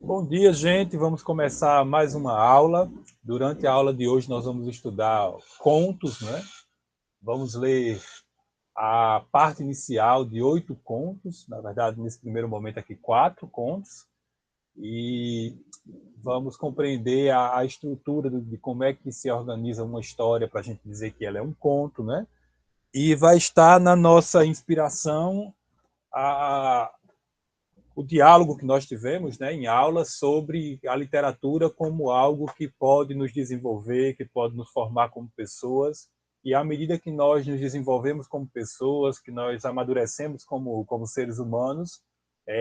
Bom dia, gente. Vamos começar mais uma aula. Durante a aula de hoje, nós vamos estudar contos, né? Vamos ler a parte inicial de 8 contos. Na verdade, nesse primeiro momento aqui, 4 contos. E vamos compreender a estrutura de como é que se organiza uma história para a gente dizer que ela é um conto, né? E vai estar na nossa inspiração a o diálogo que nós tivemos, né, em aula sobre a literatura como algo que pode nos desenvolver, que pode nos formar como pessoas. E à medida que nós nos desenvolvemos como pessoas, que nós amadurecemos como seres humanos,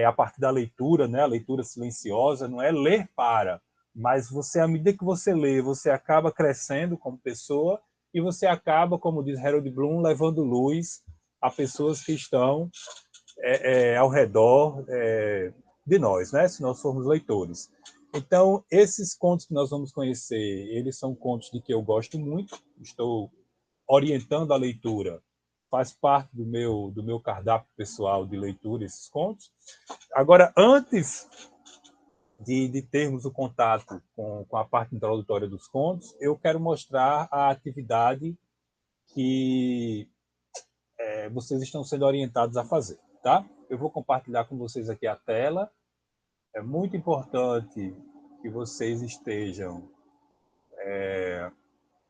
a partir da leitura, né, a leitura silenciosa, não é ler para, mas você, à medida que você lê, você acaba crescendo como pessoa e você acaba, como diz Harold Bloom, levando luz a pessoas que estão ao redor de nós, né? Se nós formos leitores. Então, esses contos que nós vamos conhecer, eles são contos de que eu gosto muito, estou orientando a leitura, faz parte do meu cardápio pessoal de leitura, esses contos. Agora, antes de termos o contato com a parte introdutória dos contos, eu quero mostrar a atividade que vocês estão sendo orientados a fazer, tá? Eu vou compartilhar com vocês aqui a tela. É muito importante que vocês estejam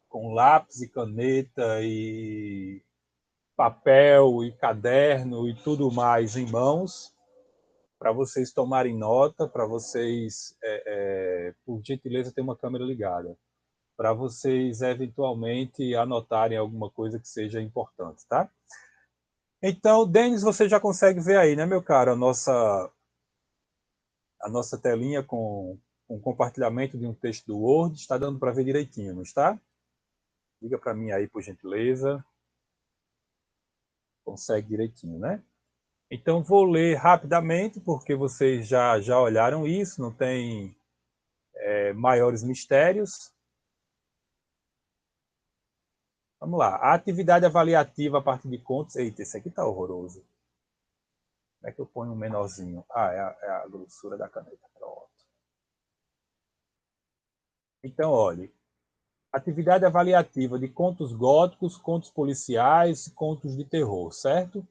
com lápis e caneta e papel e caderno e tudo mais em mãos, para vocês tomarem nota, para vocês, por gentileza, ter uma câmera ligada, para vocês eventualmente anotarem alguma coisa que seja importante, tá? Então, Denis, você já consegue ver aí, né, meu caro, a nossa telinha com compartilhamento de um texto do Word, está dando para ver direitinho, não está? Diga para mim aí, por gentileza. Consegue direitinho, né? Então, vou ler rapidamente, porque vocês já olharam isso, não tem maiores mistérios. Vamos lá. A atividade avaliativa a partir de contos. Eita, esse aqui está horroroso. Como é que eu ponho um menorzinho? É a grossura da caneta. Pronto. Então, olhe. Atividade avaliativa de contos góticos, contos policiais, contos de terror, certo?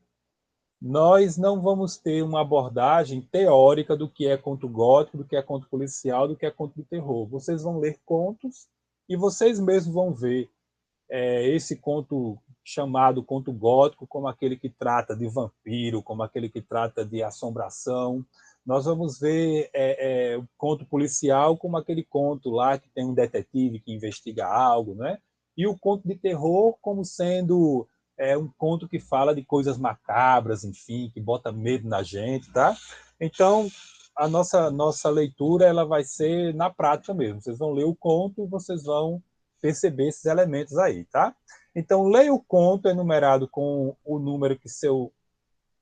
Nós não vamos ter uma abordagem teórica do que é conto gótico, do que é conto policial, do que é conto de terror. Vocês vão ler contos e vocês mesmos vão ver esse conto chamado conto gótico como aquele que trata de vampiro, como aquele que trata de assombração. Nós vamos ver o conto policial como aquele conto lá que tem um detetive que investiga algo, né? E o conto de terror como sendo um conto que fala de coisas macabras, enfim, que bota medo na gente, tá? Então, a nossa leitura ela vai ser na prática mesmo. Vocês vão ler o conto e vocês vão perceber esses elementos aí, tá? Então, leia o conto enumerado com o número que seu...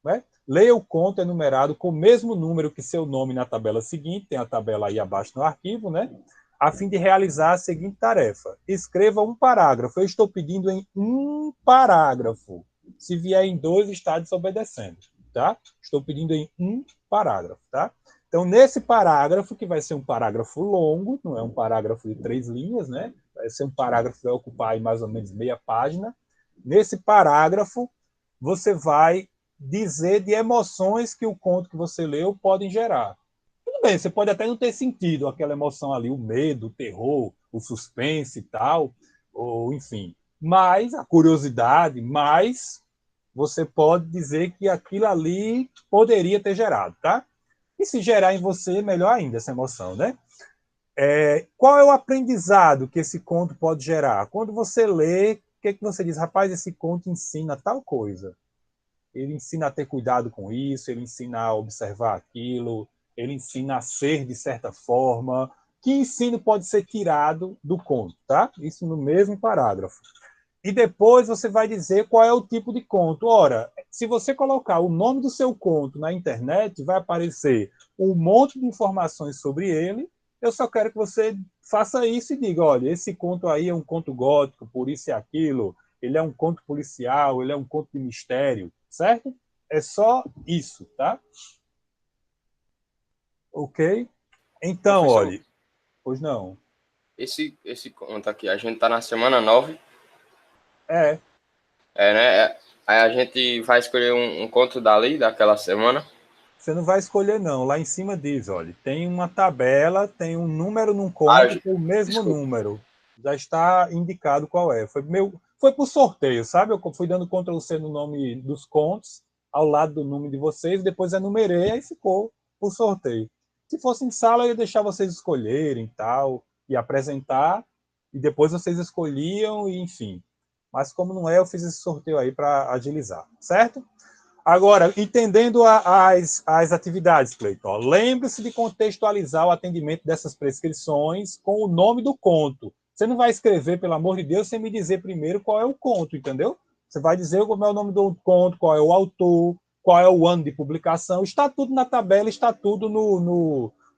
Né? Leia o conto enumerado com o mesmo número que seu nome na tabela seguinte, tem a tabela aí abaixo no arquivo, né? A fim de realizar a seguinte tarefa. Escreva um parágrafo. Eu estou pedindo em um parágrafo. Se vier em dois, está desobedecendo, tá? Estou pedindo em um parágrafo, tá? Então, nesse parágrafo, que vai ser um parágrafo longo, não é um parágrafo de 3 linhas, né? Vai ser um parágrafo que vai ocupar aí mais ou menos meia página. Nesse parágrafo, você vai dizer de emoções que o conto que você leu podem gerar. Tudo bem, você pode até não ter sentido aquela emoção ali, o medo, o terror, o suspense e tal, ou enfim. Mas a curiosidade, mas você pode dizer que aquilo ali poderia ter gerado, tá? E se gerar em você, melhor ainda essa emoção, né? Qual é o aprendizado que esse conto pode gerar? Quando você lê, o que você diz? Rapaz, esse conto ensina tal coisa. Ele ensina a ter cuidado com isso, ele ensina a observar aquilo, ele ensina a ser de certa forma. Que ensino pode ser tirado do conto, tá? Isso no mesmo parágrafo. E depois você vai dizer qual é o tipo de conto. Ora, se você colocar o nome do seu conto na internet, vai aparecer um monte de informações sobre ele. Eu só quero que você faça isso e diga, olha, esse conto aí é um conto gótico, por isso e aquilo, ele é um conto policial, ele é um conto de mistério, certo? É só isso, tá? Ok? Então, Professor, olhe, pois não. esse conto aqui, a gente tá na semana 9, É, né? Aí a gente vai escolher um conto dali, daquela semana. você não vai escolher, não. Lá em cima diz, olha, tem uma tabela, tem um número num Ah, conto, tem o mesmo desculpa. número. Já está indicado qual é. Foi por sorteio, sabe? Eu fui dando Ctrl+C no nome dos contos, ao lado do nome de vocês, depois enumerei, aí ficou por sorteio. Se fosse em sala, eu ia deixar vocês escolherem tal, e apresentar, e depois vocês escolhiam, e enfim. Mas como não é, eu fiz esse sorteio aí para agilizar, certo? Agora, entendendo as atividades, Cleiton, lembre-se de contextualizar o atendimento dessas prescrições com o nome do conto. Você não vai escrever, pelo amor de Deus, sem me dizer primeiro qual é o conto, entendeu? Você vai dizer como é o nome do conto, qual é o autor, qual é o ano de publicação. Está tudo na tabela, está tudo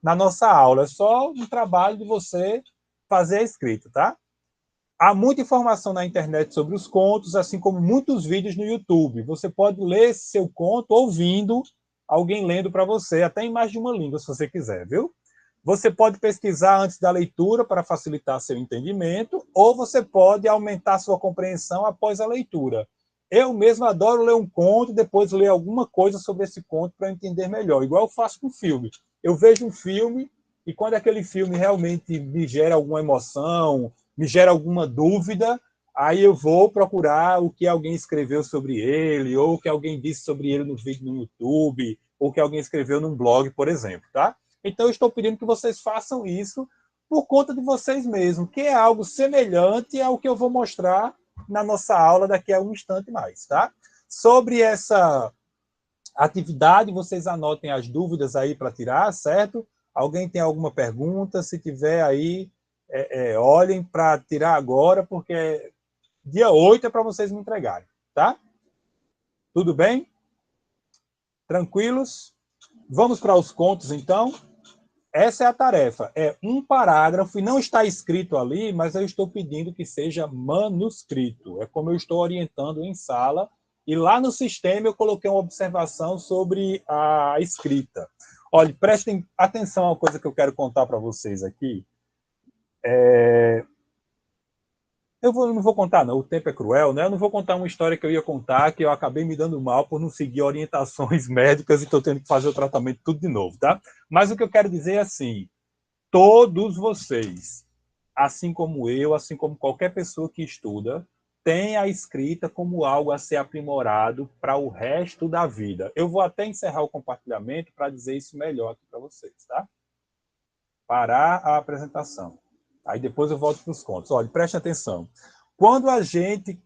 na nossa aula. É só um trabalho de você fazer a escrita, tá? Há muita informação na internet sobre os contos, assim como muitos vídeos no YouTube. Você pode ler seu conto ouvindo alguém lendo para você, até em mais de uma língua, se você quiser, viu? Você pode pesquisar antes da leitura para facilitar seu entendimento, ou você pode aumentar sua compreensão após a leitura. Eu mesmo adoro ler um conto e depois ler alguma coisa sobre esse conto para entender melhor, igual eu faço com filme. Eu vejo um filme e quando aquele filme realmente me gera alguma emoção, me gera alguma dúvida, aí eu vou procurar o que alguém escreveu sobre ele, ou o que alguém disse sobre ele no vídeo no YouTube, ou o que alguém escreveu num blog, por exemplo, tá? Então eu estou pedindo que vocês façam isso por conta de vocês mesmos, que é algo semelhante ao que eu vou mostrar na nossa aula daqui a um instante mais, tá? Sobre essa atividade, vocês anotem as dúvidas aí para tirar, certo? Alguém tem alguma pergunta? Se tiver aí, olhem para tirar agora, porque dia 8 é para vocês me entregarem, tá? Tudo bem? Tranquilos? Vamos para os contos, então? Essa é a tarefa. É um parágrafo, e não está escrito ali, mas eu estou pedindo que seja manuscrito. É como eu estou orientando em sala. E lá no sistema eu coloquei uma observação sobre a escrita. Olha, prestem atenção a uma coisa que eu quero contar para vocês aqui. Não vou contar, não. O tempo é cruel, né? Eu não vou contar uma história que eu ia contar, que eu acabei me dando mal por não seguir orientações médicas e estou tendo que fazer o tratamento tudo de novo, tá? Mas o que eu quero dizer é assim: todos vocês, assim como eu, assim como qualquer pessoa que estuda, tem a escrita como algo a ser aprimorado para o resto da vida. Eu vou até encerrar o compartilhamento para dizer isso melhor aqui para vocês, tá? Parar a apresentação. Aí depois eu volto para os contos. Olha, preste atenção. Quando a gente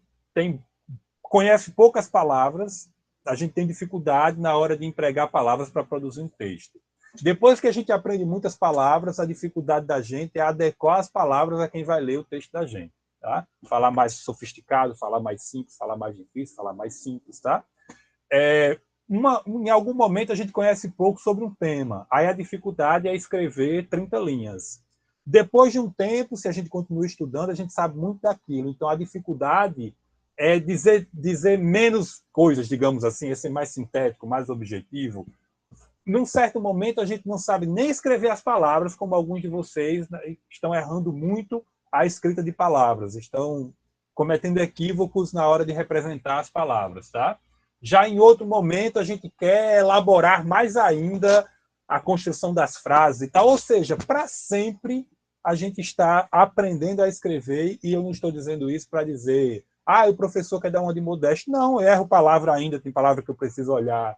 conhece poucas palavras, a gente tem dificuldade na hora de empregar palavras para produzir um texto. Depois que a gente aprende muitas palavras, a dificuldade da gente é adequar as palavras a quem vai ler o texto da gente. Tá? Falar mais sofisticado, falar mais simples, falar mais difícil, falar mais simples. Tá? Em algum momento a gente conhece pouco sobre um tema. Aí a dificuldade é escrever 30 linhas. Depois de um tempo, se a gente continua estudando, a gente sabe muito daquilo. Então a dificuldade é dizer menos coisas, digamos assim, é ser mais sintético, mais objetivo. Num certo momento, a gente não sabe nem escrever as palavras, como alguns de vocês estão errando muito a escrita de palavras, estão cometendo equívocos na hora de representar as palavras, tá? Já em outro momento, a gente quer elaborar mais ainda a construção das frases e tal, ou seja, para sempre a gente está aprendendo a escrever, e eu não estou dizendo isso para dizer, o professor quer dar uma de modesto. Não, eu erro palavra ainda, tem palavra que eu preciso olhar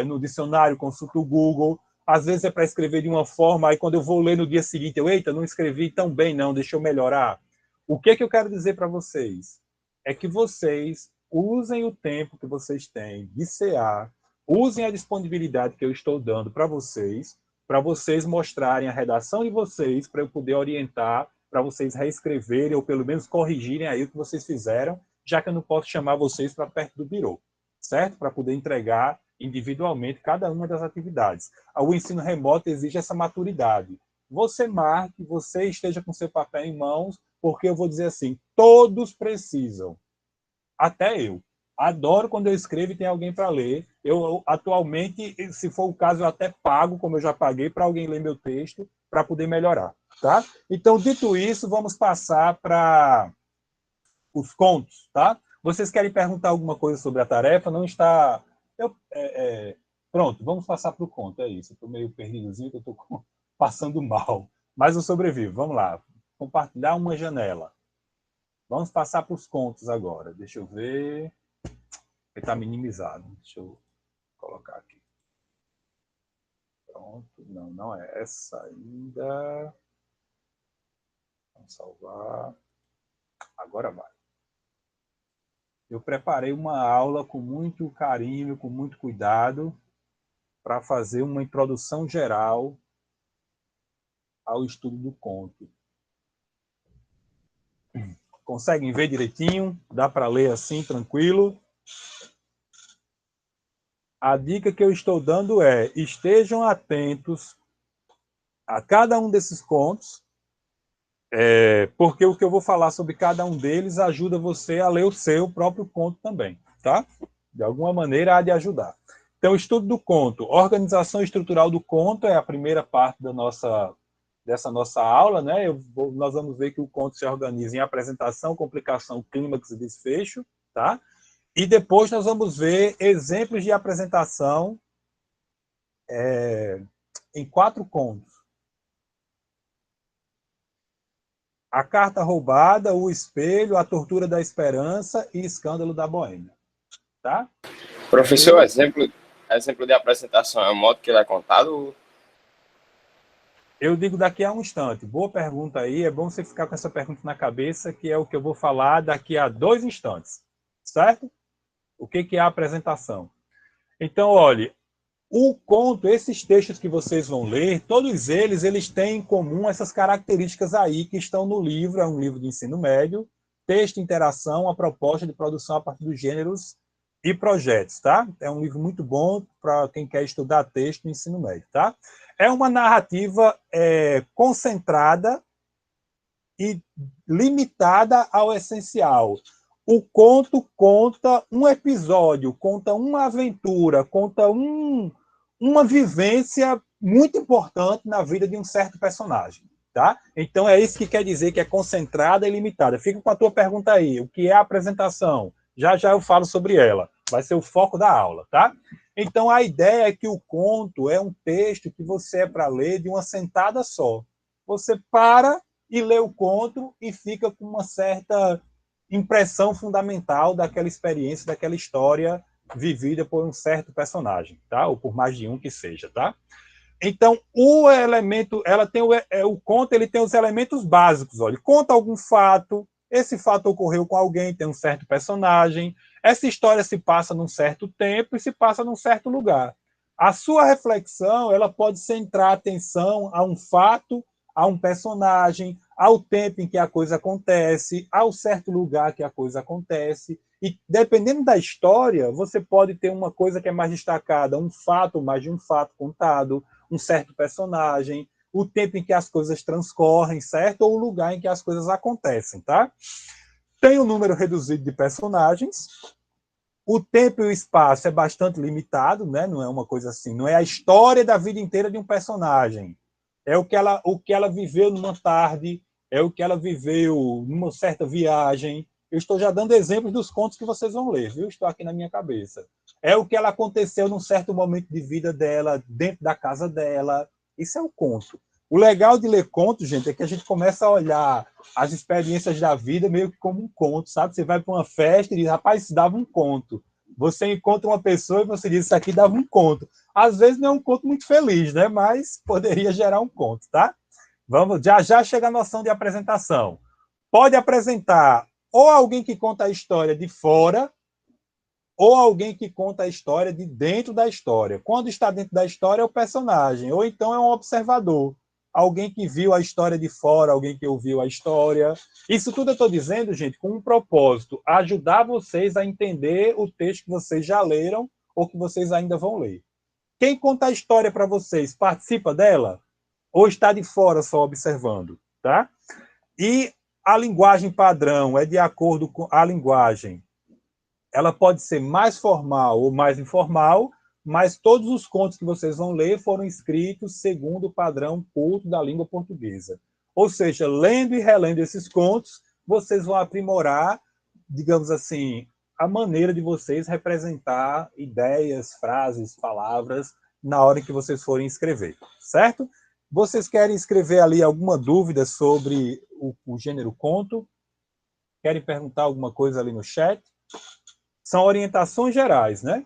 no dicionário, consulto o Google. Às vezes é para escrever de uma forma, aí quando eu vou ler no dia seguinte, eita, não escrevi tão bem não, deixa eu melhorar. O que eu quero dizer para vocês? É que vocês usem o tempo que vocês têm de CA, usem a disponibilidade que eu estou dando para vocês mostrarem a redação de vocês, para eu poder orientar, para vocês reescreverem ou pelo menos corrigirem aí o que vocês fizeram, já que eu não posso chamar vocês para perto do birô, certo? Para poder entregar individualmente cada uma das atividades. O ensino remoto exige essa maturidade. Você marque, você esteja com seu papel em mãos, porque eu vou dizer assim, todos precisam. Até eu. Adoro quando eu escrevo e tem alguém para ler, Eu, atualmente, se for o caso, eu até pago, como eu já paguei, para alguém ler meu texto, para poder melhorar. Tá? Então, dito isso, vamos passar para os contos. Tá? Vocês querem perguntar alguma coisa sobre a tarefa? Não está... Pronto, vamos passar para o conto, é isso. Estou meio perdidozinho, que eu estou passando mal. Mas eu sobrevivo, vamos lá. Compartilhar uma janela. Vamos passar para os contos agora. Deixa eu ver. Está minimizado. Deixa eu colocar aqui. Pronto. Não, não é essa ainda. Vamos salvar. Agora vai. Eu preparei uma aula com muito carinho, com muito cuidado, para fazer uma introdução geral ao estudo do conto. Conseguem ver direitinho? Dá para ler assim, tranquilo? A dica que eu estou dando é: estejam atentos a cada um desses contos, porque o que eu vou falar sobre cada um deles ajuda você a ler o seu próprio conto também, tá? De alguma maneira há de ajudar. Então, estudo do conto. Organização estrutural do conto é a primeira parte dessa nossa aula, né? Nós vamos ver que o conto se organiza em apresentação, complicação, clímax e desfecho, tá? E depois nós vamos ver exemplos de apresentação em 4 contos. A Carta Roubada, O Espelho, A Tortura da Esperança e Escândalo da Boêmia. Tá? Professor, exemplo de apresentação é o modo que ele é contado? Eu digo daqui a um instante. Boa pergunta aí. É bom você ficar com essa pergunta na cabeça, que é o que eu vou falar daqui a 2 instantes. Certo? O que é a apresentação? Então, olhe, o conto, esses textos que vocês vão ler, todos eles têm em comum essas características aí que estão no livro. É um livro de ensino médio, texto, interação, a proposta de produção a partir dos gêneros e projetos, tá? É um livro muito bom para quem quer estudar texto no ensino médio, tá? É uma narrativa concentrada e limitada ao essencial. O conto conta um episódio, conta uma aventura, conta uma vivência muito importante na vida de um certo personagem. Tá? Então é isso que quer dizer que é concentrada e limitada. Fica com a tua pergunta aí. O que é a apresentação? Já já eu falo sobre ela. Vai ser o foco da aula, tá? Então a ideia é que o conto é um texto que você é para ler de uma sentada só. Você para e lê o conto e fica com uma certa impressão fundamental daquela experiência, daquela história vivida por um certo personagem, tá? Ou por mais de um que seja, tá? Então, o elemento, o conto, ele tem os elementos básicos. Olha, conta algum fato, esse fato ocorreu com alguém, tem um certo personagem, essa história se passa num certo tempo e se passa num certo lugar. A sua reflexão, ela pode centrar a atenção a um fato, a um personagem, ao tempo em que a coisa acontece, ao certo lugar que a coisa acontece. E dependendo da história, você pode ter uma coisa que é mais destacada, um fato, mais de um fato contado, um certo personagem, o tempo em que as coisas transcorrem, certo? Ou o lugar em que as coisas acontecem, tá? Tem um número reduzido de personagens, o tempo e o espaço é bastante limitado, né? Não é uma coisa assim, não é a história da vida inteira de um personagem. É o que ela viveu numa tarde, é o que ela viveu numa certa viagem. Eu estou já dando exemplos dos contos que vocês vão ler, viu? Estou aqui na minha cabeça. É o que ela aconteceu num certo momento de vida dela, dentro da casa dela. Isso é um conto. O legal de ler conto, gente, é que a gente começa a olhar as experiências da vida meio que como um conto, sabe? Você vai para uma festa e diz, rapaz, isso dava um conto. Você encontra uma pessoa e você diz, isso aqui dava um conto. Às vezes não é um conto muito feliz, né? Mas poderia gerar um conto, tá? Vamos, já chega a noção de apresentação. Pode apresentar ou alguém que conta a história de fora, ou alguém que conta a história de dentro da história. Quando está dentro da história é o personagem, ou então é um observador. Alguém que viu a história de fora, alguém que ouviu a história. Isso tudo eu estou dizendo, gente, com um propósito, ajudar vocês a entender o texto que vocês já leram ou que vocês ainda vão ler. Quem conta a história para vocês participa dela? Ou está de fora só observando? Tá? E a linguagem padrão é de acordo com a linguagem ela pode ser mais formal ou mais informal, mas todos os contos que vocês vão ler foram escritos segundo o padrão culto da língua portuguesa. Ou seja, lendo e relendo esses contos, vocês vão aprimorar, digamos assim, a maneira de vocês representar ideias, frases, palavras na hora em que vocês forem escrever, certo? Vocês querem escrever ali alguma dúvida sobre o gênero conto? Querem perguntar alguma coisa ali no chat? São orientações gerais, né?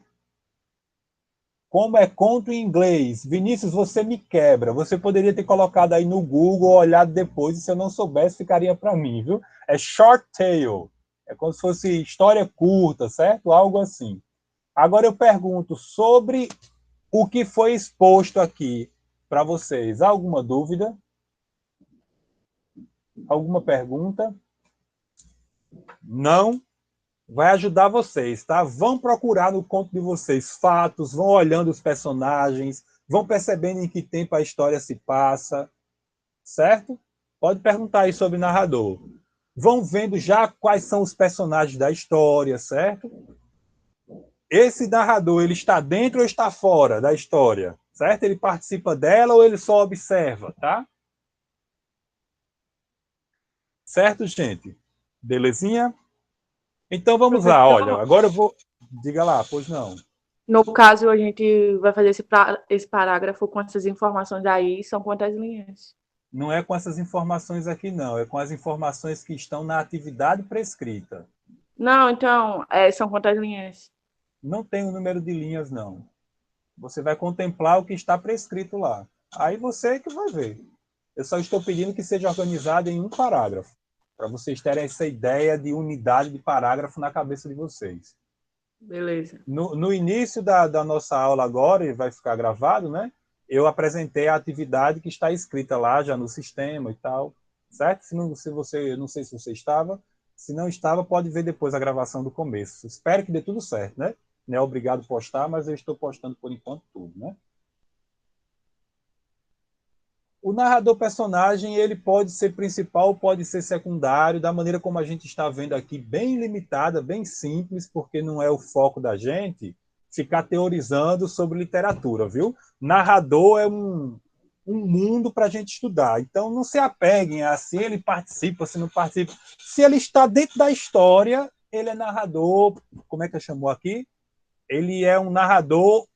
Como é conto em inglês? Vinícius, você me quebra. Você poderia ter colocado aí no Google, olhado depois, e se eu não soubesse, ficaria para mim, viu? É short tale. É como se fosse história curta, certo? Algo assim. Agora eu pergunto sobre o que foi exposto aqui para vocês. Alguma dúvida? Alguma pergunta? Não? Vai ajudar vocês, tá? Vão procurar no conto de vocês fatos, vão olhando os personagens, vão percebendo em que tempo a história se passa, certo? Pode perguntar aí sobre o narrador. Vão vendo já quais são os personagens da história, certo? Esse narrador, ele está dentro ou está fora da história, certo? Ele participa dela ou ele só observa, tá? Certo, gente? Belezinha? Então vamos lá, olha, Professor, agora eu vou... Diga lá, pois não. no caso, a gente vai fazer esse parágrafo com essas informações aí, são quantas linhas? Não é com essas informações aqui, não. É com as informações que estão na atividade prescrita. Não, então, são quantas linhas? Não tem o número de linhas, não. Você vai contemplar o que está prescrito lá. Aí você que vai ver. Eu só estou pedindo que seja organizado em um parágrafo, para vocês terem essa ideia de unidade de parágrafo na cabeça de vocês. Beleza. No início da nossa aula agora, e vai ficar gravado, né? Eu apresentei a atividade que está escrita lá já no sistema e tal, certo? Se você, eu não sei se você estava, se não estava, pode ver depois a gravação do começo. Espero que dê tudo certo, né? Não é obrigado a postar, mas eu estou postando por enquanto tudo, né? O narrador personagem, ele pode ser principal, pode ser secundário, da maneira como a gente está vendo aqui, bem limitada, bem simples, porque não é o foco da gente ficar teorizando sobre literatura, viu? Narrador é um mundo para a gente estudar. Então, não se apeguem a se ele participa, se não participa. Se ele está dentro da história, ele é narrador, como é que eu chamo aqui? Ele é um narrador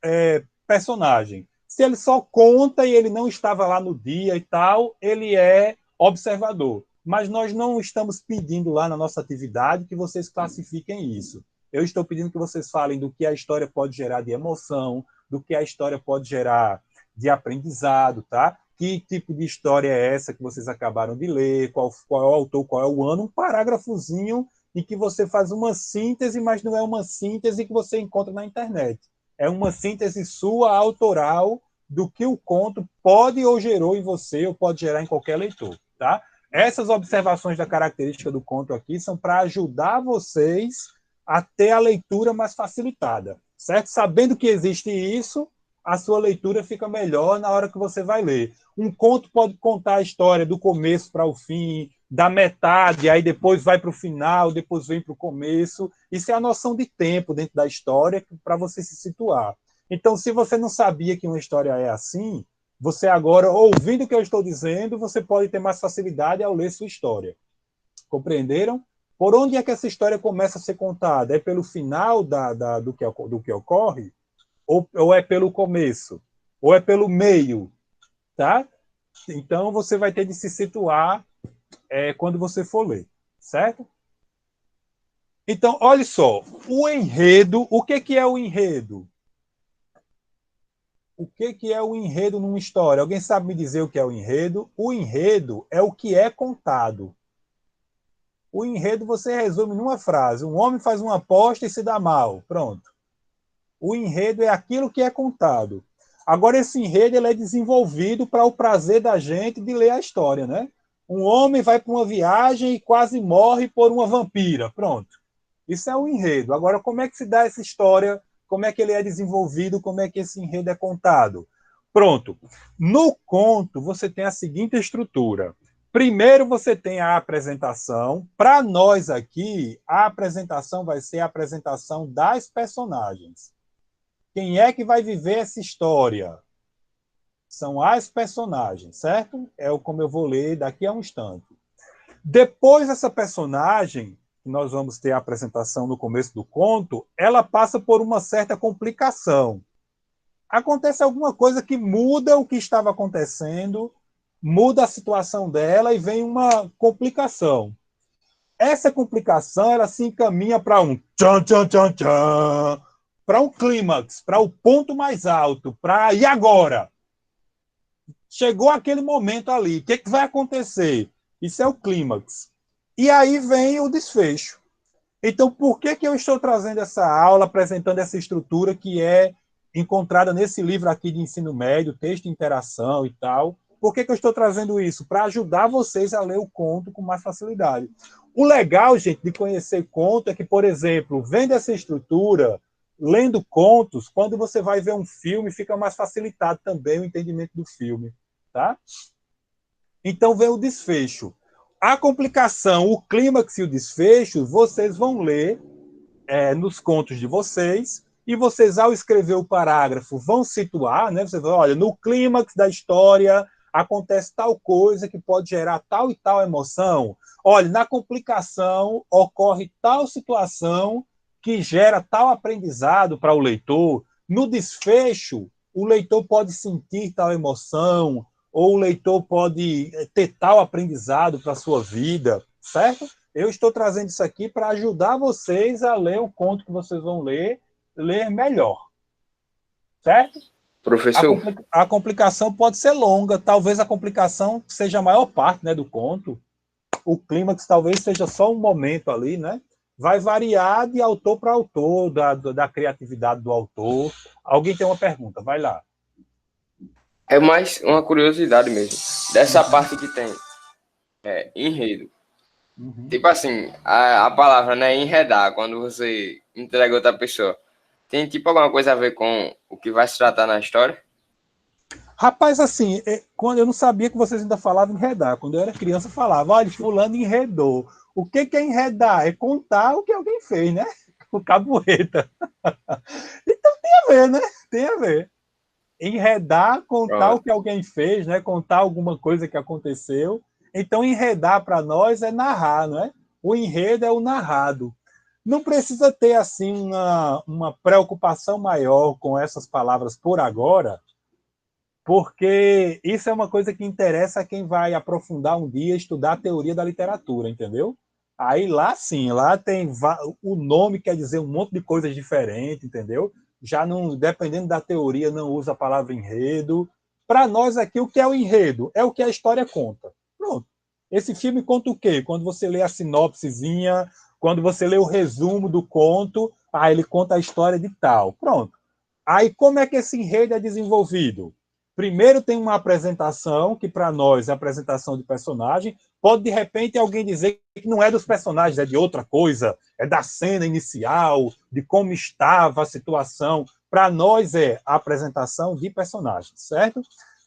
personagem. Se ele só conta e ele não estava lá no dia e tal, ele é observador. Mas nós não estamos pedindo lá na nossa atividade que vocês classifiquem isso. Eu estou pedindo que vocês falem do que a história pode gerar de emoção, do que a história pode gerar de aprendizado, tá? Que tipo de história é essa que vocês acabaram de ler, qual é o autor, qual é o ano, um parágrafozinho em que você faz uma síntese, mas não é uma síntese que você encontra na internet. É uma síntese sua, autoral, do que o conto pode ou gerou em você, ou pode gerar em qualquer leitor, tá? Essas observações da característica do conto aqui são para ajudar vocês a ter a leitura mais facilitada, certo? Sabendo que existe isso, a sua leitura fica melhor na hora que você vai ler. Um conto pode contar a história do começo para o fim, da metade, aí depois vai para o final, depois vem para o começo. Isso é a noção de tempo dentro da história para você se situar. Então, se você não sabia que uma história é assim, você agora, ouvindo o que eu estou dizendo, você pode ter mais facilidade ao ler sua história. Compreenderam? Por onde é que essa história começa a ser contada? É pelo final do que ocorre? Ou é pelo começo? Ou é pelo meio? Tá? Então, você vai ter de se situar quando você for ler, certo? Então, olha só, o enredo, o que é o enredo? O que é o enredo numa história? Alguém sabe me dizer o que é o enredo? O enredo é o que é contado. O enredo você resume numa frase. Um homem faz uma aposta e se dá mal. Pronto. O enredo é aquilo que é contado. Agora, esse enredo ele é desenvolvido para o prazer da gente de ler a história, né? Um homem vai para uma viagem e quase morre por uma vampira. Pronto. Isso é o enredo. Agora, como é que se dá essa história? Como é que ele é desenvolvido? Como é que esse enredo é contado? Pronto. No conto, você tem a seguinte estrutura. Primeiro você tem a apresentação. Para nós aqui, a apresentação vai ser a apresentação das personagens. Quem é que vai viver essa história? São as personagens, certo? É como eu vou ler daqui a um instante. Depois dessa personagem, que nós vamos ter a apresentação no começo do conto, ela passa por uma certa complicação. Acontece alguma coisa que muda o que estava acontecendo, muda a situação dela e vem uma complicação. Essa complicação ela se encaminha para um tchan, tchan, tchan, tchan, para um clímax, para o ponto mais alto, para e agora? Chegou aquele momento ali, o que vai acontecer? Isso é o clímax. E aí vem o desfecho. Então, por que eu estou trazendo essa aula, apresentando essa estrutura que é encontrada nesse livro aqui de ensino médio, texto de interação e tal? Por que eu estou trazendo isso? Para ajudar vocês a ler o conto com mais facilidade. O legal, gente, de conhecer conto é que, por exemplo, vendo essa estrutura, lendo contos, quando você vai ver um filme, fica mais facilitado também o entendimento do filme, tá? Então vem o desfecho. A complicação, o clímax e o desfecho, vocês vão ler nos contos de vocês, e vocês, ao escrever o parágrafo, vão situar, né? Vocês vão, olha, no clímax da história acontece tal coisa que pode gerar tal e tal emoção. Olha, na complicação ocorre tal situação que gera tal aprendizado para o leitor. No desfecho, o leitor pode sentir tal emoção, ou o leitor pode ter tal aprendizado para a sua vida, certo? Eu estou trazendo isso aqui para ajudar vocês a ler o conto que vocês vão ler melhor, certo? Professor, A complicação pode ser longa, talvez a complicação seja a maior parte, né, do conto. O clímax talvez seja só um momento ali, né? Vai variar de autor para autor, da criatividade do autor. Alguém tem uma pergunta? Vai lá. é mais uma curiosidade mesmo. Dessa parte que tem enredo. Tipo assim, a palavra, né, enredar, quando você entrega outra pessoa, tem tipo alguma coisa a ver com o que vai se tratar na história? Rapaz, assim, quando eu não sabia que vocês ainda falavam enredar. Quando eu era criança, eu falava, olha, fulano enredou. O que é enredar? É contar o que alguém fez, né? O cabueta. Então tem a ver, né? Tem a ver. Enredar, contar o Pronto. que alguém fez, né? Contar alguma coisa que aconteceu. Então, enredar para nós é narrar, não é? O enredo é o narrado. Não precisa ter assim uma preocupação maior com essas palavras por agora, porque isso é uma coisa que interessa a quem vai aprofundar um dia, estudar a teoria da literatura, entendeu? Aí lá sim, lá tem o nome quer dizer um monte de coisas diferentes, entendeu? Já não, dependendo da teoria, não usa a palavra enredo. Para nós aqui, o que é o enredo? É o que a história conta. Pronto. Esse filme conta o quê? Quando você lê a sinopsezinha, quando você lê o resumo do conto, ele conta a história de tal. Pronto. Aí como é que esse enredo é desenvolvido? Primeiro tem uma apresentação, que para nós é a apresentação de personagem. Pode, de repente, alguém dizer que não é dos personagens, é de outra coisa, é da cena inicial, de como estava a situação. Para nós é a apresentação de personagens, certo?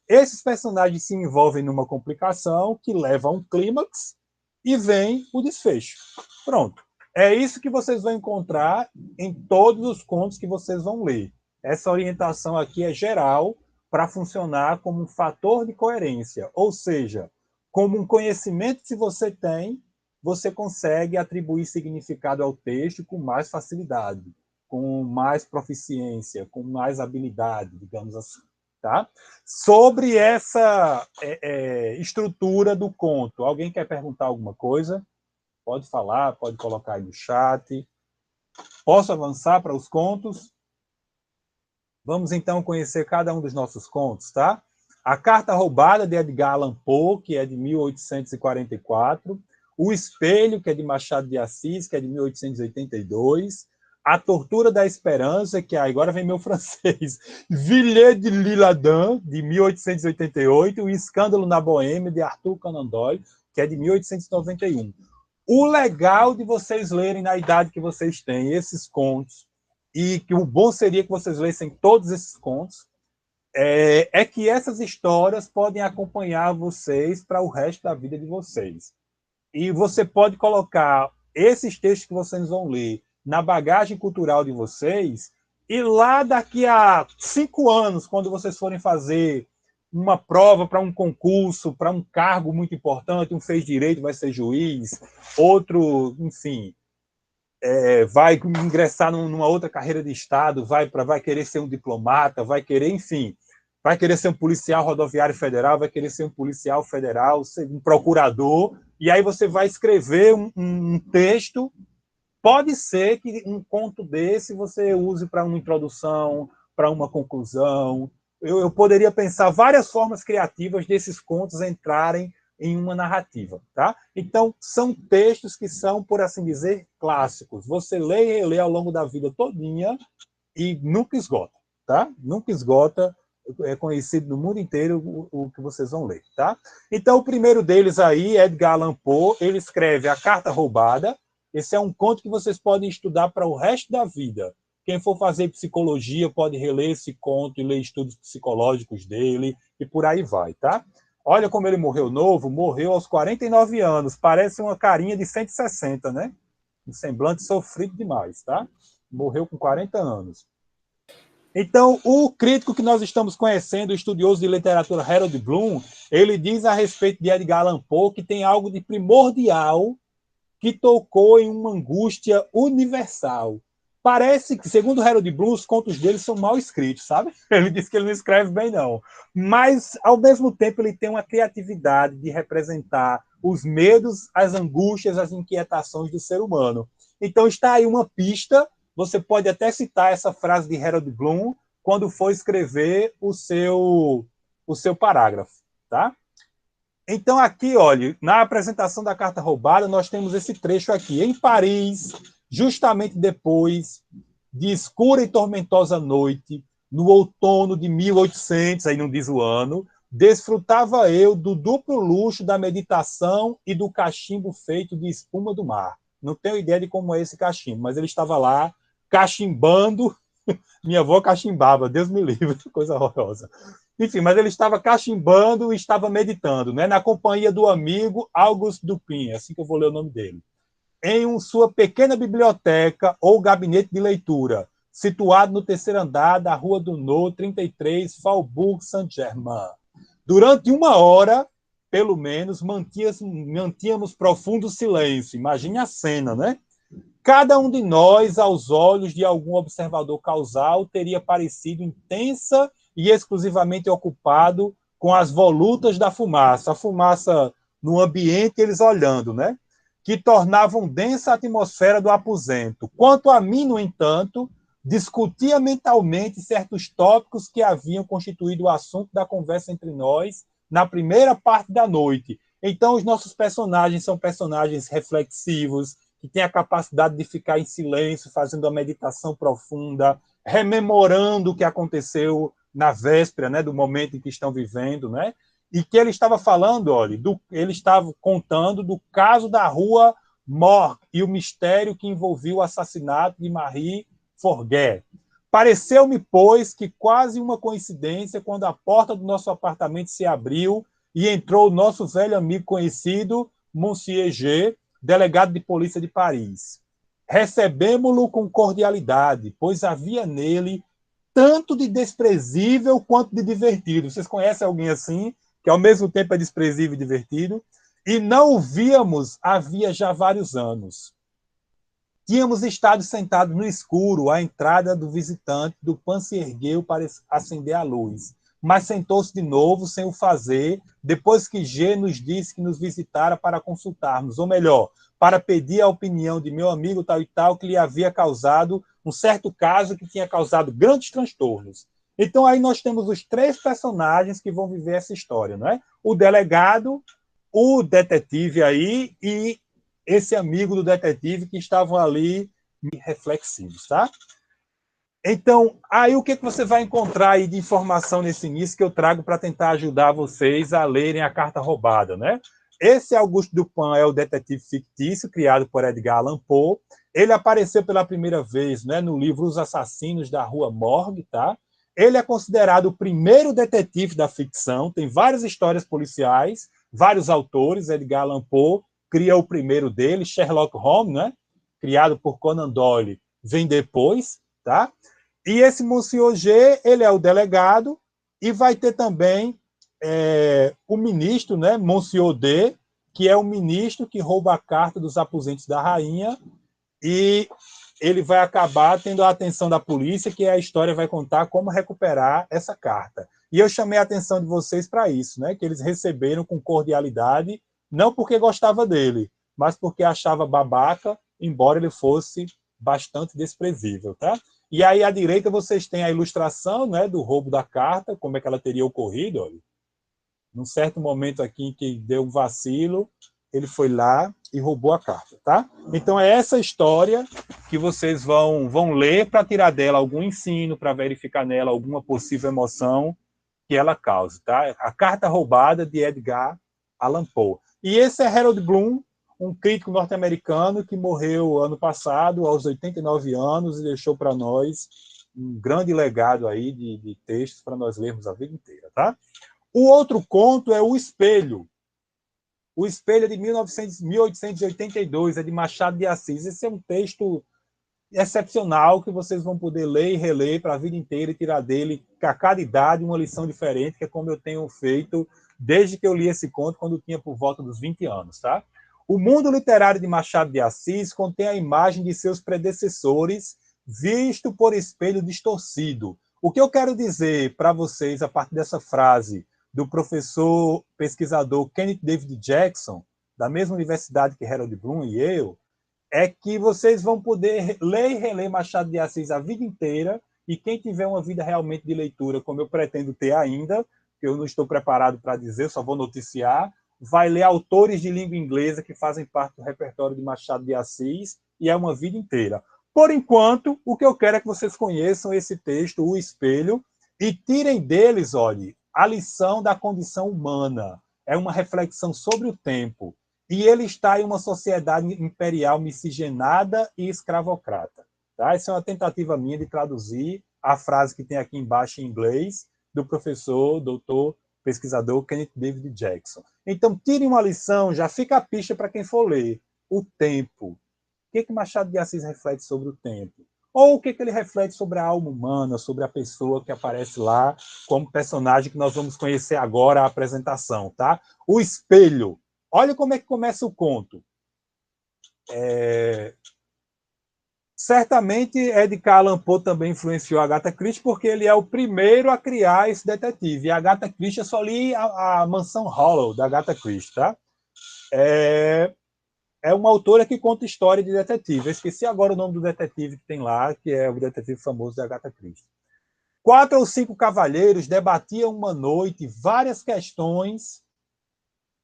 Esses personagens se envolvem numa complicação que leva a um clímax e vem o desfecho. Pronto. É isso que vocês vão encontrar em todos os contos que vocês vão ler. Essa orientação aqui é geral, para funcionar como um fator de coerência, ou seja, como um conhecimento que você tem, você consegue atribuir significado ao texto com mais facilidade, com mais proficiência, com mais habilidade, digamos assim. Tá? Sobre essa estrutura do conto, alguém quer perguntar alguma coisa? Pode falar, pode colocar aí no chat. Posso avançar para os contos? Vamos então conhecer cada um dos nossos contos, tá? A Carta Roubada, de Edgar Allan Poe, que é de 1844. O Espelho, que é de Machado de Assis, que é de 1882. A Tortura da Esperança, que agora vem meu francês. Villiers de l'Isle-Adam, de 1888. O Escândalo na Boêmia, de Arthur Conan Doyle, que é de 1891. O legal de vocês lerem na idade que vocês têm esses contos, e que o bom seria que vocês lessem todos esses contos, é que essas histórias podem acompanhar vocês para o resto da vida de vocês. E você pode colocar esses textos que vocês vão ler na bagagem cultural de vocês, e lá daqui a 5 anos, quando vocês forem fazer uma prova para um concurso, para um cargo muito importante, um fez direito, vai ser juiz, outro, enfim, vai ingressar numa outra carreira de Estado, vai querer ser um diplomata, vai querer, enfim, vai querer ser um policial rodoviário federal, vai querer ser um policial federal, ser um procurador, e aí você vai escrever um texto. Pode ser que um conto desse você use para uma introdução, para uma conclusão. Eu poderia pensar várias formas criativas desses contos entrarem em uma narrativa, tá? Então, são textos que são, por assim dizer, clássicos. Você lê e relê ao longo da vida todinha e nunca esgota, tá? Nunca esgota, é conhecido no mundo inteiro o que vocês vão ler, tá? Então, o primeiro deles aí, Edgar Allan Poe, ele escreve A Carta Roubada. Esse é um conto que vocês podem estudar para o resto da vida. Quem for fazer psicologia pode reler esse conto e ler estudos psicológicos dele, e por aí vai, tá? Olha como ele morreu novo, morreu aos 49 anos, parece uma carinha de 160, né? Um semblante sofrido demais, tá? Morreu com 40 anos. Então, o crítico que nós estamos conhecendo, o estudioso de literatura Harold Bloom, ele diz a respeito de Edgar Allan Poe que tem algo de primordial que tocou em uma angústia universal. Parece que, segundo Harold Bloom, os contos dele são mal escritos, sabe? Ele diz que ele não escreve bem, não. Mas, ao mesmo tempo, ele tem uma criatividade de representar os medos, as angústias, as inquietações do ser humano. Então, está aí uma pista. Você pode até citar essa frase de Harold Bloom quando for escrever o seu parágrafo, tá? Então, aqui, olha, na apresentação da Carta Roubada, nós temos esse trecho aqui. Em Paris, justamente depois de escura e tormentosa noite, no outono de 1800, aí não diz o ano, desfrutava eu do duplo luxo da meditação e do cachimbo feito de espuma do mar. Não tenho ideia de como é esse cachimbo, mas ele estava lá cachimbando. Minha avó cachimbava, Deus me livre, coisa horrorosa. Enfim, mas ele estava cachimbando e estava meditando, né, na companhia do amigo Auguste Dupin, assim que eu vou ler o nome dele, em sua pequena biblioteca ou gabinete de leitura, situado no terceiro andar da Rua do No, 33, Faubourg Saint-Germain. Durante 1 hora, pelo menos, mantínhamos profundo silêncio. Imagine a cena, né? Cada um de nós, aos olhos de algum observador causal, teria parecido intensa e exclusivamente ocupado com as volutas da fumaça. A fumaça no ambiente, eles olhando, né? Que tornavam densa a atmosfera do aposento. Quanto a mim, no entanto, discutia mentalmente certos tópicos que haviam constituído o assunto da conversa entre nós na primeira parte da noite. Então, os nossos personagens são personagens reflexivos, que têm a capacidade de ficar em silêncio, fazendo a meditação profunda, rememorando o que aconteceu na véspera, né, do momento em que estão vivendo, né? E que ele estava falando, olha, ele estava contando do caso da Rua Morgue e o mistério que envolvia o assassinato de Marie Forget. Pareceu-me, pois, que quase uma coincidência quando a porta do nosso apartamento se abriu e entrou o nosso velho amigo conhecido, Monsieur G., delegado de polícia de Paris. Recebemo-lo com cordialidade, pois havia nele tanto de desprezível quanto de divertido. Vocês conhecem alguém assim, que ao mesmo tempo é desprezível e divertido? E não o víamos havia já vários anos. Tínhamos estado sentados no escuro, à entrada do visitante, Dupin se ergueu para acender a luz, mas sentou-se de novo, sem o fazer, depois que G nos disse que nos visitara para consultarmos, ou melhor, para pedir a opinião de meu amigo tal e tal, que lhe havia causado um certo caso que tinha causado grandes transtornos. Então, aí nós temos os 3 personagens que vão viver essa história, não é? O delegado, o detetive aí e esse amigo do detetive que estavam ali reflexivos, tá? Então, aí o que você vai encontrar aí de informação nesse início que eu trago para tentar ajudar vocês a lerem A Carta Roubada, né? Esse Auguste Dupin é o detetive fictício criado por Edgar Allan Poe. Ele apareceu pela primeira vez, né, no livro Os Assassinos da Rua Morgue, tá? Ele é considerado o primeiro detetive da ficção, tem várias histórias policiais, vários autores, Edgar Allan Poe cria o primeiro dele, Sherlock Holmes, né? Criado por Conan Doyle, vem depois, tá? E esse Monsieur G, ele é o delegado, e vai ter também o ministro, né, Monsieur D, que é o ministro que rouba a carta dos aposentos da rainha, e ele vai acabar tendo a atenção da polícia, que a história vai contar como recuperar essa carta. E eu chamei a atenção de vocês para isso, né, que eles receberam com cordialidade, não porque gostava dele, mas porque achava babaca, embora ele fosse bastante desprezível, tá? E aí à direita vocês têm a ilustração, né, do roubo da carta, como é que ela teria ocorrido, olha. Num certo momento aqui em que deu um vacilo, ele foi lá e roubou a carta, tá? Então é essa história que vocês vão ler para tirar dela algum ensino, para verificar nela alguma possível emoção que ela cause, tá? A Carta Roubada, de Edgar Allan Poe. E esse é Harold Bloom, um crítico norte-americano que morreu ano passado, aos 89 anos, e deixou para nós um grande legado aí de textos para nós lermos a vida inteira, tá? O outro conto é O Espelho. O Espelho é de 1882, é de Machado de Assis. Esse é um texto excepcional que vocês vão poder ler e reler para a vida inteira e tirar dele, a cada idade, uma lição diferente, que é como eu tenho feito desde que eu li esse conto, quando eu tinha por volta dos 20 anos. Tá? O mundo literário de Machado de Assis contém a imagem de seus predecessores visto por espelho distorcido. O que eu quero dizer para vocês, a partir dessa frase do professor pesquisador Kenneth David Jackson, da mesma universidade que Harold Bloom e eu, é que vocês vão poder ler e reler Machado de Assis a vida inteira, e quem tiver uma vida realmente de leitura, como eu pretendo ter ainda, que eu não estou preparado para dizer, só vou noticiar, vai ler autores de língua inglesa que fazem parte do repertório de Machado de Assis, e é uma vida inteira. Por enquanto, o que eu quero é que vocês conheçam esse texto, O Espelho, e tirem deles, olhe, a lição da condição humana. É uma reflexão sobre o tempo. E ele está em uma sociedade imperial miscigenada e escravocrata. Tá? Essa é uma tentativa minha de traduzir a frase que tem aqui embaixo em inglês do professor, doutor, pesquisador Kenneth David Jackson. Então, tirem uma lição, já fica a pista para quem for ler. O tempo. O que Machado de Assis reflete sobre o tempo? Ou o que ele reflete sobre a alma humana, sobre a pessoa que aparece lá como personagem que nós vamos conhecer agora a apresentação, tá? O Espelho. Olha como é que começa o conto. Certamente Edgar Allan Poe também influenciou a Agatha Christie, porque ele é o primeiro a criar esse detetive. E a Agatha Christie, eu só li a Mansão Hollow, da Agatha Christie, tá? É uma autora que conta história de detetive. Eu esqueci agora o nome do detetive que tem lá, que é o detetive famoso da Agatha Christie. 4 ou 5 cavalheiros debatiam uma noite várias questões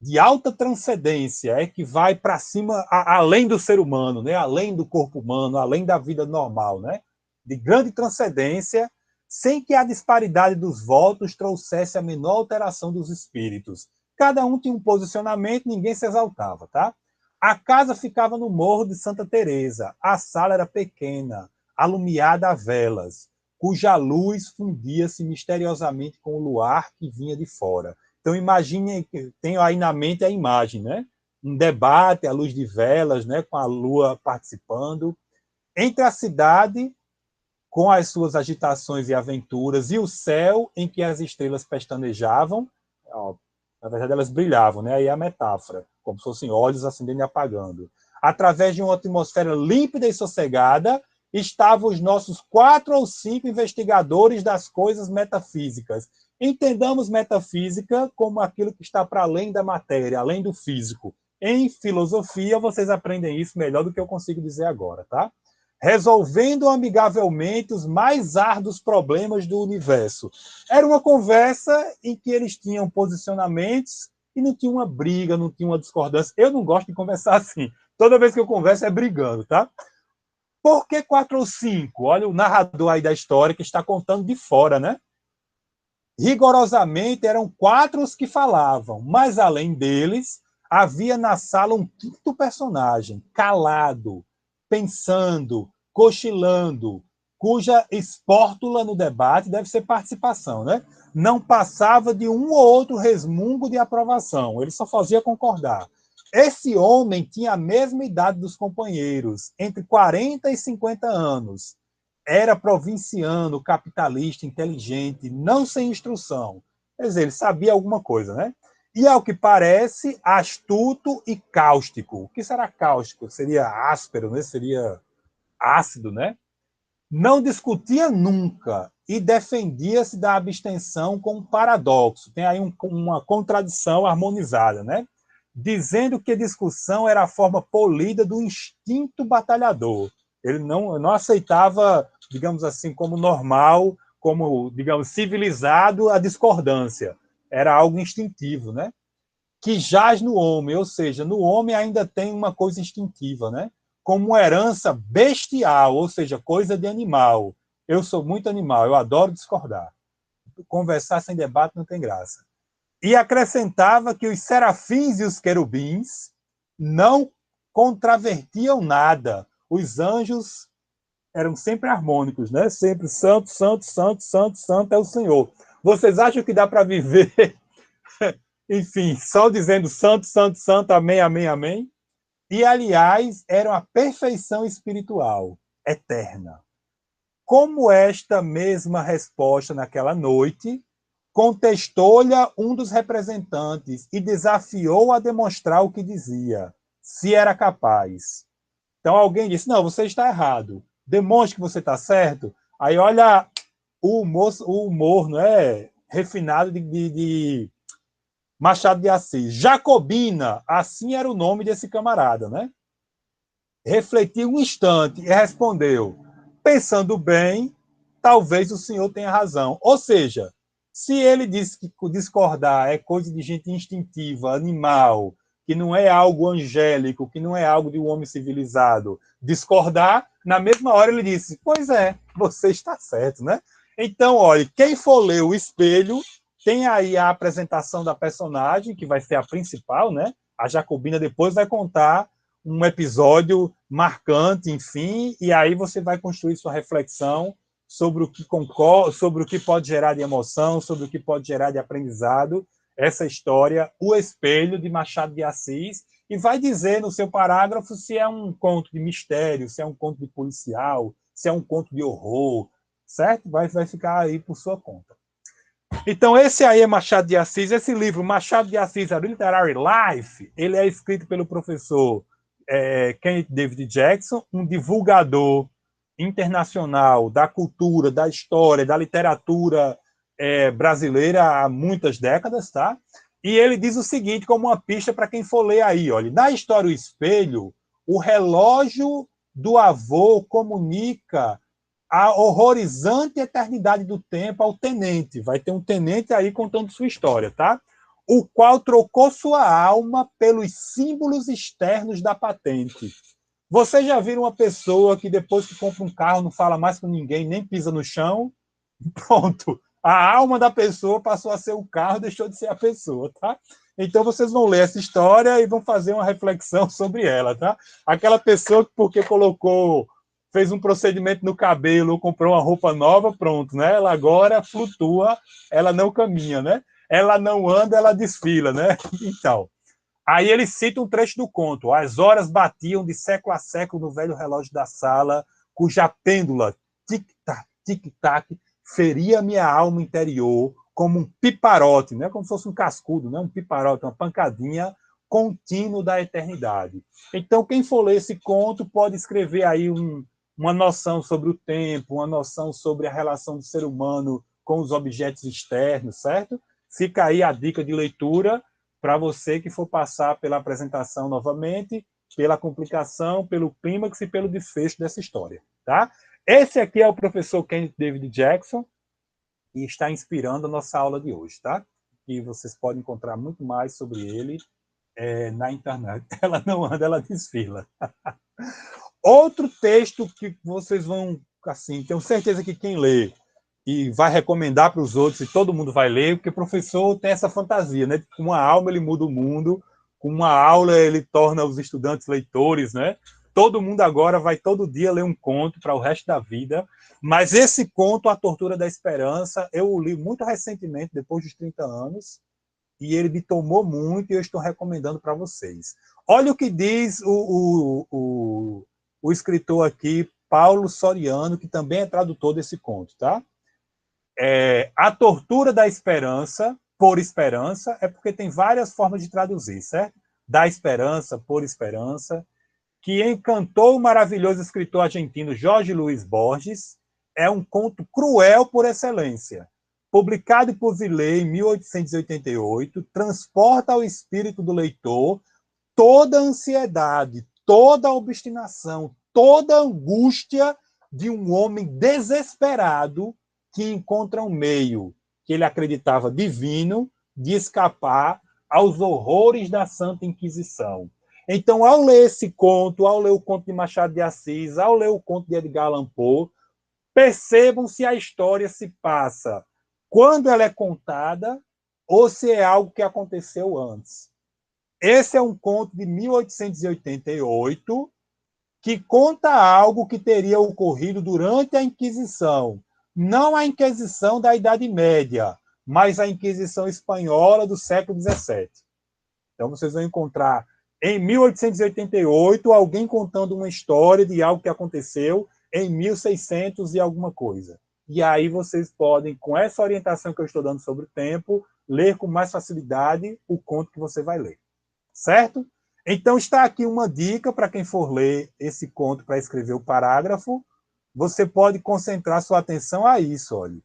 de alta transcendência, que vai para cima, além do ser humano, né? Além do corpo humano, além da vida normal, né? De grande transcendência, sem que a disparidade dos votos trouxesse a menor alteração dos espíritos. Cada um tinha um posicionamento, ninguém se exaltava, tá? A casa ficava no Morro de Santa Teresa. A sala era pequena, alumiada a velas, cuja luz fundia-se misteriosamente com o luar que vinha de fora. Então, imagine, tenho aí na mente a imagem, né? Um debate à luz de velas, né? Com a lua participando. Entre a cidade, com as suas agitações e aventuras, e o céu em que as estrelas pestanejavam, na verdade elas brilhavam, né? Aí é a metáfora, como se fossem olhos acendendo e apagando. Através de uma atmosfera límpida e sossegada, estavam os nossos 4 ou 5 investigadores das coisas metafísicas. Entendamos metafísica como aquilo que está para além da matéria, além do físico. Em filosofia, vocês aprendem isso melhor do que eu consigo dizer agora, tá? Resolvendo amigavelmente os mais árduos problemas do universo. Era uma conversa em que eles tinham posicionamentos e não tinha uma briga, não tinha uma discordância. Eu não gosto de conversar assim. Toda vez que eu converso é brigando, tá? Por que 4 ou 5? Olha o narrador aí da história que está contando de fora, né? Rigorosamente eram 4 os que falavam, mas além deles, havia na sala um 5º personagem, calado, pensando, cochilando, cuja espórtula no debate deve ser participação, né? Não passava de um ou outro resmungo de aprovação, ele só fazia concordar. Esse homem tinha a mesma idade dos companheiros, entre 40 e 50 anos. Era provinciano, capitalista, inteligente, não sem instrução. Quer dizer, ele sabia alguma coisa, né? E, ao que parece, astuto e cáustico. O que será cáustico? Seria áspero, né? Seria ácido, né? Não discutia nunca e defendia-se da abstenção com um paradoxo. Tem aí uma contradição harmonizada, né? Dizendo que a discussão era a forma polida do instinto batalhador. Ele não aceitava, digamos assim, como normal, como, digamos, civilizado a discordância. Era algo instintivo, né? Que jaz no homem, ou seja, no homem ainda tem uma coisa instintiva, né? Como uma herança bestial, ou seja, coisa de animal. Eu sou muito animal, eu adoro discordar. Conversar sem debate não tem graça. E acrescentava que os serafins e os querubins não contravertiam nada. Os anjos eram sempre harmônicos, né? Sempre santo, santo, santo, santo, santo é o Senhor. Vocês acham que dá para viver, enfim, só dizendo santo, santo, santo, amém, amém, amém? E, aliás, era uma perfeição espiritual, eterna. Como esta mesma resposta naquela noite, contestou-lhe um dos representantes e desafiou a demonstrar o que dizia, se era capaz. Então alguém disse, não, você está errado, demonstre que você está certo. Aí olha o humor, não é, refinado de Machado de Assis. Jacobina, assim era o nome desse camarada, né? Refletiu um instante e respondeu, pensando bem, talvez o senhor tenha razão. Ou seja, se ele disse que discordar é coisa de gente instintiva, animal, que não é algo angélico, que não é algo de um homem civilizado, discordar, na mesma hora ele disse, pois é, você está certo, né? Então, olha, quem for ler O Espelho, tem aí a apresentação da personagem, que vai ser a principal, né? A Jacobina depois vai contar um episódio marcante, enfim, e aí você vai construir sua reflexão sobre o que concorda, sobre o que pode gerar de emoção, sobre o que pode gerar de aprendizado, essa história, O Espelho, de Machado de Assis, e vai dizer no seu parágrafo se é um conto de mistério, se é um conto de policial, se é um conto de horror, certo? Vai ficar aí por sua conta. Então, esse aí é Machado de Assis. Esse livro, Machado de Assis, A Literary Life, ele é escrito pelo professor Kenneth David Jackson, um divulgador internacional da cultura, da história, da literatura brasileira há muitas décadas, tá? E ele diz o seguinte, como uma pista para quem for ler aí, olha, na história O Espelho, o relógio do avô comunica a horrorizante eternidade do tempo ao tenente. Vai ter um tenente aí contando sua história, tá? O qual trocou sua alma pelos símbolos externos da patente. Vocês já viram uma pessoa que depois que compra um carro não fala mais com ninguém, nem pisa no chão? Pronto. A alma da pessoa passou a ser o carro, deixou de ser a pessoa, tá? Então vocês vão ler essa história e vão fazer uma reflexão sobre ela, tá? Aquela pessoa que porque fez um procedimento no cabelo, comprou uma roupa nova, pronto, né? Ela agora flutua, ela não caminha, né? Ela não anda, ela desfila, né? Então, aí ele cita um trecho do conto. As horas batiam de século a século no velho relógio da sala, cuja pêndula, tic-tac, tic-tac, feria minha alma interior como um piparote, né? Como se fosse um cascudo, né? Um piparote, uma pancadinha contínuo da eternidade. Então, quem for ler esse conto pode escrever aí uma noção sobre o tempo, uma noção sobre a relação do ser humano com os objetos externos, certo? Fica aí a dica de leitura para você que for passar pela apresentação novamente, pela complicação, pelo clímax e pelo desfecho dessa história, tá? Esse aqui é o professor Kenneth David Jackson e está inspirando a nossa aula de hoje, tá? E vocês podem encontrar muito mais sobre ele na internet. Ela não anda, ela desfila. Outro texto que vocês vão, assim, tenho certeza que quem lê e vai recomendar para os outros, e todo mundo vai ler, porque o professor tem essa fantasia, né? Com uma alma ele muda o mundo, com uma aula ele torna os estudantes leitores, né? Todo mundo agora vai todo dia ler um conto para o resto da vida, mas esse conto, A Tortura da Esperança, eu o li muito recentemente, depois dos 30 anos, e ele me tomou muito e eu estou recomendando para vocês. Olha o que diz o escritor aqui, Paulo Soriano, que também é tradutor desse conto, tá? A Tortura da Esperança, por esperança, é porque tem várias formas de traduzir, certo? Da esperança, por esperança, que encantou o maravilhoso escritor argentino Jorge Luis Borges, é um conto cruel por excelência. Publicado por Villei em 1888, transporta ao espírito do leitor toda a ansiedade, toda a obstinação, toda a angústia de um homem desesperado que encontra um meio que ele acreditava divino de escapar aos horrores da Santa Inquisição. Então, ao ler esse conto, ao ler o conto de Machado de Assis, ao ler o conto de Edgar Allan Poe, percebam se a história se passa quando ela é contada ou se é algo que aconteceu antes. Esse é um conto de 1888 que conta algo que teria ocorrido durante a Inquisição. Não a Inquisição da Idade Média, mas a Inquisição Espanhola do século XVII. Então, vocês vão encontrar, em 1888, alguém contando uma história de algo que aconteceu em 1600 e alguma coisa. E aí vocês podem, com essa orientação que eu estou dando sobre o tempo, ler com mais facilidade o conto que você vai ler. Certo? Então, está aqui uma dica para quem for ler esse conto para escrever o parágrafo. Você pode concentrar sua atenção a isso, olha.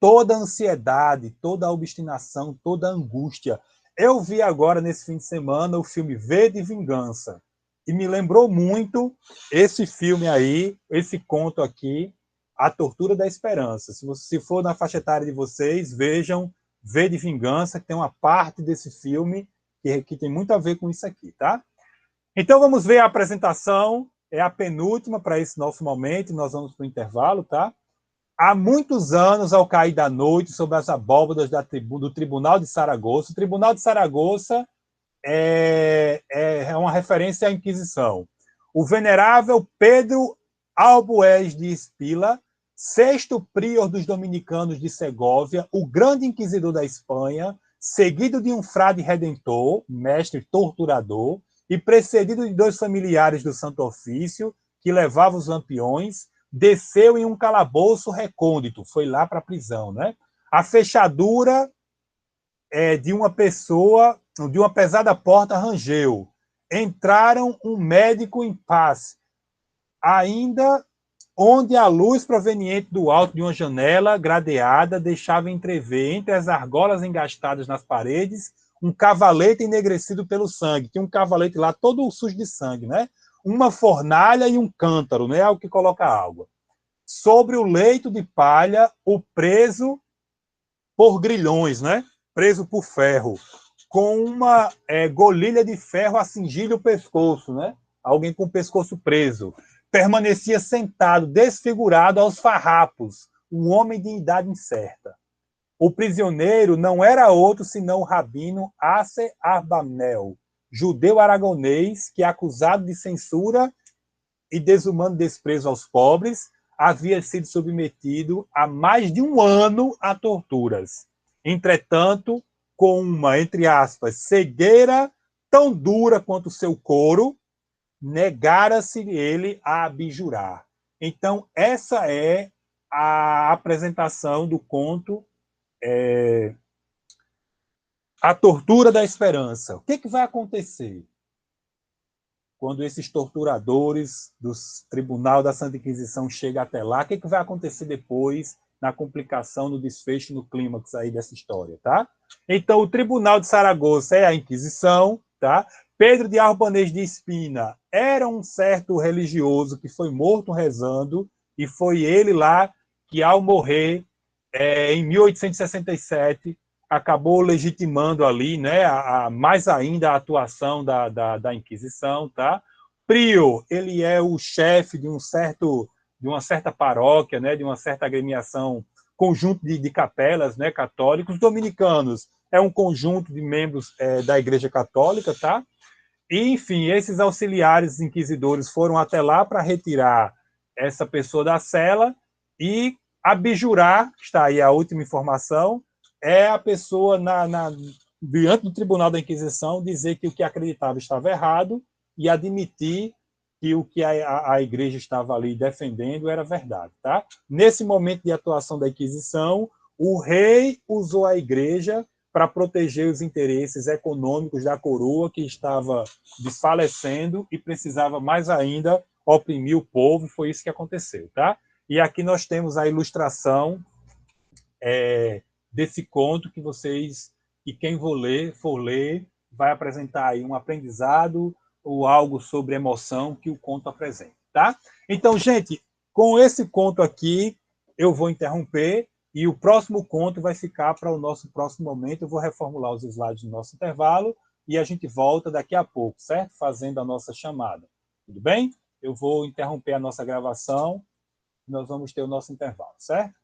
Toda a ansiedade, toda a obstinação, toda a angústia. Eu vi agora, nesse fim de semana, o filme V de Vingança. E me lembrou muito esse filme aí, esse conto aqui, A Tortura da Esperança. Se for na faixa etária de vocês, vejam V de Vingança, que tem uma parte desse filme que tem muito a ver com isso aqui, tá? Então, vamos ver a apresentação. É a penúltima para esse nosso momento, nós vamos para o intervalo, tá? Há muitos anos, ao cair da noite, sobre as abóbadas do Tribunal de Saragoça. O Tribunal de Saragoça é uma referência à Inquisição. O venerável Pedro Albués de Espila, sexto prior dos dominicanos de Segóvia, o grande inquisidor da Espanha, seguido de um frade redentor, mestre torturador, e precedido de 2 familiares do Santo Ofício, que levavam os lampiões, desceu em um calabouço recôndito, foi lá para a prisão, né? A fechadura de uma pessoa, de uma pesada porta rangeu. Entraram um médico em paz, ainda onde a luz proveniente do alto de uma janela gradeada deixava entrever, entre as argolas engastadas nas paredes, um cavalete enegrecido pelo sangue. Tinha um cavalete lá todo sujo de sangue, né? Uma fornalha e um cântaro, né? Algo que coloca água. Sobre o leito de palha, o preso por grilhões, né? Preso por ferro, com uma golilha de ferro a cingir-lhe o pescoço, né? Alguém com o pescoço preso. Permanecia sentado, desfigurado aos farrapos, um homem de idade incerta. O prisioneiro não era outro senão o rabino Aser Abarbanel, judeu aragonês que, acusado de censura e desumano desprezo aos pobres, havia sido submetido há mais de um ano a torturas. Entretanto, com uma, entre aspas, cegueira tão dura quanto o seu couro, negara-se ele a abjurar. Então, essa é a apresentação do conto A Tortura da Esperança. O que vai acontecer quando esses torturadores do Tribunal da Santa Inquisição chegam até lá? O que vai acontecer depois na complicação, no desfecho, no clímax aí dessa história, tá? Então, o Tribunal de Saragoça é a Inquisição, tá? Pedro de Albanês de Espina era um certo religioso que foi morto rezando, e foi ele lá que, ao morrer, em 1867, acabou legitimando ali, né, mais ainda a atuação da Inquisição, tá? Prior, ele é o chefe de uma certa paróquia, né, de uma certa agremiação, conjunto de capelas, né, católicos. Dominicanos é um conjunto de membros da Igreja Católica, tá? E, enfim, esses auxiliares inquisidores foram até lá para retirar essa pessoa da cela e abjurar, está aí a última informação, é a pessoa diante do Tribunal da Inquisição dizer que o que acreditava estava errado e admitir que o que a igreja estava ali defendendo era verdade. Tá? Nesse momento de atuação da Inquisição, o rei usou a igreja para proteger os interesses econômicos da coroa, que estava desfalecendo e precisava mais ainda oprimir o povo, e foi isso que aconteceu. Tá? E aqui nós temos a ilustração desse conto que quem for ler, vai apresentar aí um aprendizado ou algo sobre emoção que o conto apresenta. Tá? Então, gente, com esse conto aqui, eu vou interromper e o próximo conto vai ficar para o nosso próximo momento. Eu vou reformular os slides do nosso intervalo e a gente volta daqui a pouco, certo? Fazendo a nossa chamada. Tudo bem? Eu vou interromper a nossa gravação e nós vamos ter o nosso intervalo, certo?